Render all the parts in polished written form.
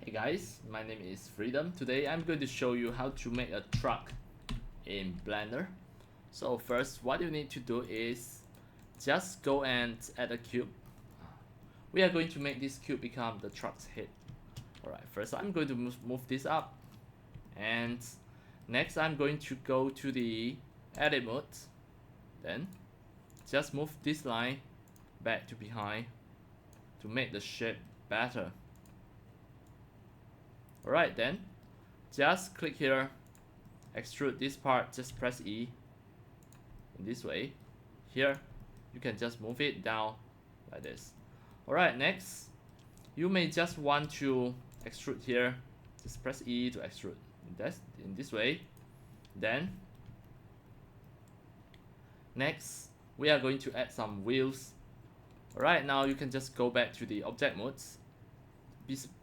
Hey guys, my name is Freedom. Today I'm going to show you how to make a truck in Blender. So first what you need to do is just go and add a cube. We are going to make this cube become the truck's head. Alright, first I'm going to move this up, and next I'm going to go to the edit mode. Then just move this line back to behind to make the shape better. Alright, then just click here, extrude this part, just press E in this way. Here you can just move it down like this. Alright, next you may just want to extrude here, just press E to extrude in this way. Then next we are going to add some wheels. Alright, now you can just go back to the object modes.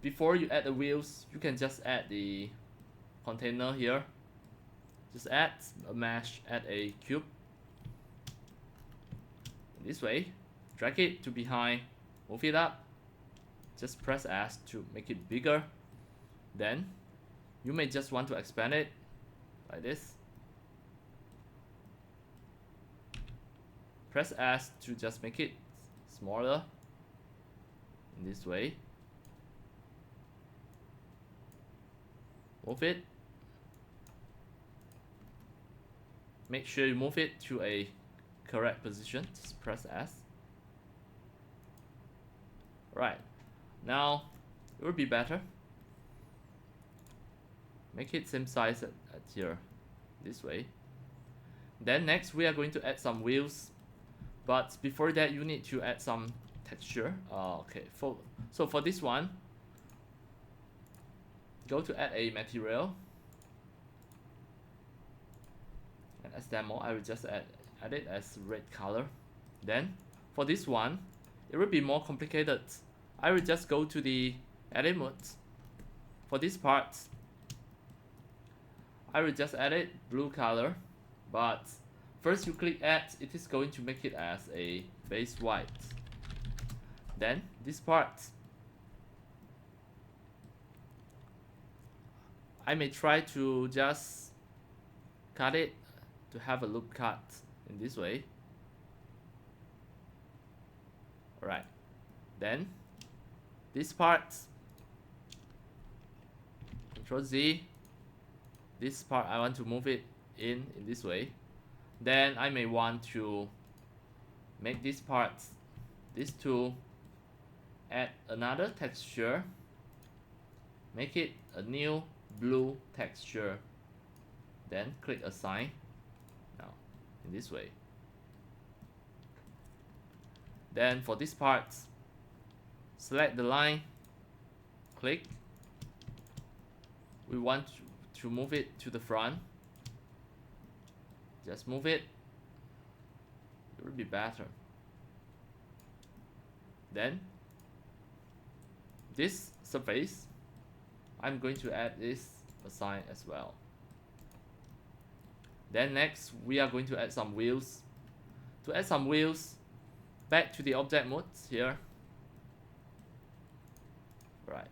Before you add the wheels, you can just add the container here. Just add a mesh, add a cube in this way, drag it to behind, move it up, just press S to make it bigger. Then you may just want to expand it like this, press S to just make it smaller in this way. Move it. Make sure you move it to a correct position. Just press S. Right. Now it will be better. Make it same size at here, this way. Then next we are going to add some wheels, but before that you need to add some texture. Okay. So for this one, go to add a material, and as demo I will just add it as red color. Then for this one it will be more complicated. I will just go to the edit mode. For this part I will just add it blue color, but first you click add, it is going to make it as a base white. Then this part I may try to just cut it to have a loop cut in this way. Alright, then this part, Ctrl Z, this part I want to move it in this way. Then I may want to make this part, these two, add another texture, make it a new blue texture, then click assign now in this way. Then for this part, select the line, click, we want to move it to the front, just move it, it will be better. Then this surface, I'm going to add this assign as well. Then next we are going to add some wheels. To add some wheels, back to the object mode here. Right,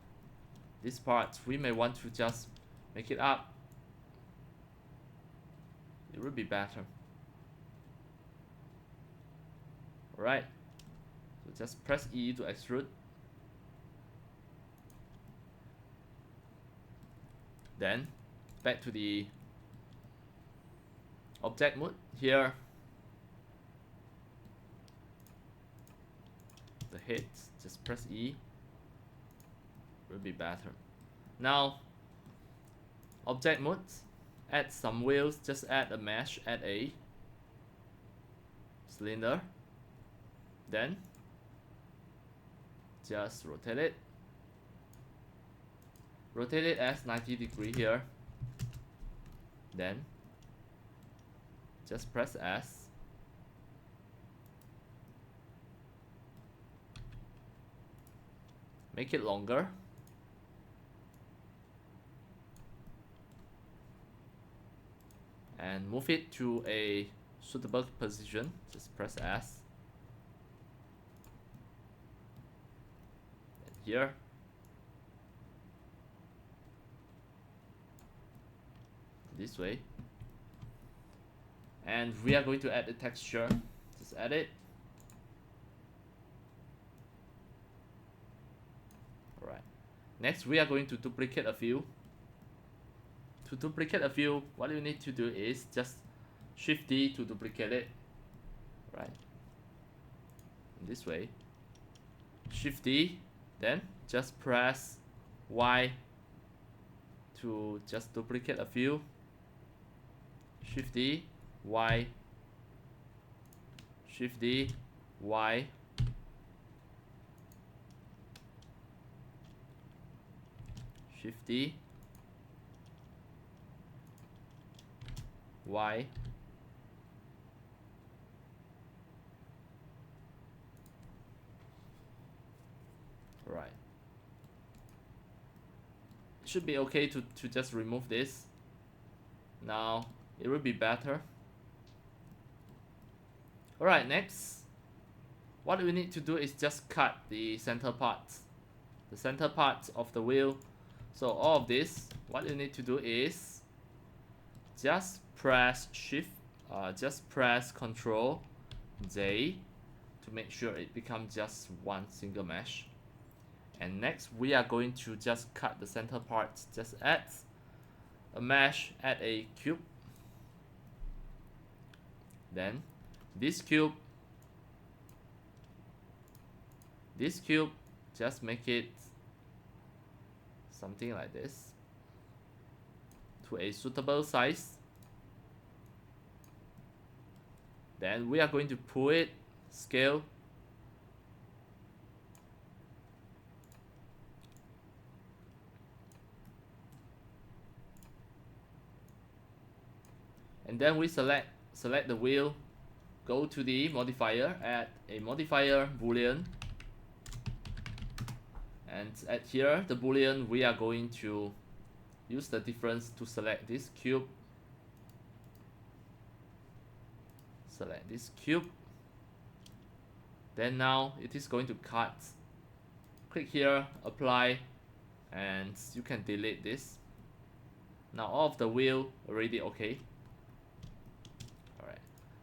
this part we may want to just make it up, it will be better. Alright, so just press E to extrude. Then back to the object mode here, the head, just press E, will be better. Now object mode, add some wheels, just add a mesh, add a cylinder, then just rotate it as 90 degree here. Then just press S, make it longer, and move it to a suitable position. Just press S. And here this way. And we are going to add the texture. Just add it. Alright. Next, we are going to duplicate a few. To duplicate a few, what you need to do is just Shift D to duplicate it. Right. This way. Shift D, then just press Y to just duplicate a few. Shift D, Y. Shift D, Y. Shift D, Y. Right. It should be okay to just remove this. Now it will be better. Alright, next, what we need to do is just cut the center parts. The center parts of the wheel. So all of this, what you need to do is just press Shift, just press Control J to make sure it becomes just one single mesh. And next we are going to just cut the center parts. Just add a mesh, add a cube. Then this cube, just make it something like this to a suitable size. Then we are going to pull it, scale. And then we select the wheel, go to the modifier, add a modifier boolean. And at here, the boolean, we are going to use the difference to select this cube. Select this cube. Then now it is going to cut. Click here, apply, and you can delete this. Now all of the wheel already okay. Alright.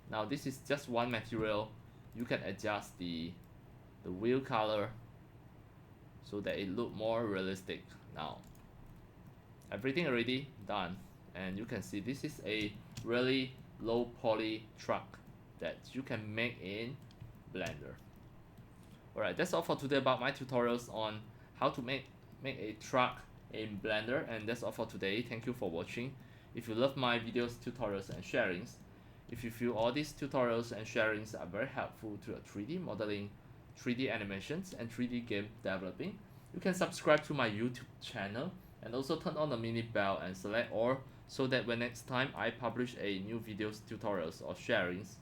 Now this is just one material. You can adjust the wheel color so that it look more realistic. Now everything already done, and you can see this is a really low poly truck that you can make in Blender. Alright, that's all for today about my tutorials on how to make a truck in Blender, and that's all for today. Thank you for watching. If you love my videos, tutorials and sharings, if you feel all these tutorials and sharings are very helpful to your 3D modeling, 3D animations and 3D game developing, you can subscribe to my YouTube channel and also turn on the mini bell and select all, so that when next time I publish a new videos, tutorials or sharings,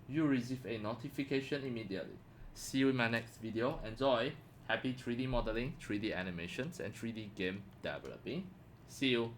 you receive a notification immediately. See you in my next video. Enjoy. Happy 3D modeling, 3D animations and 3D game developing. See you.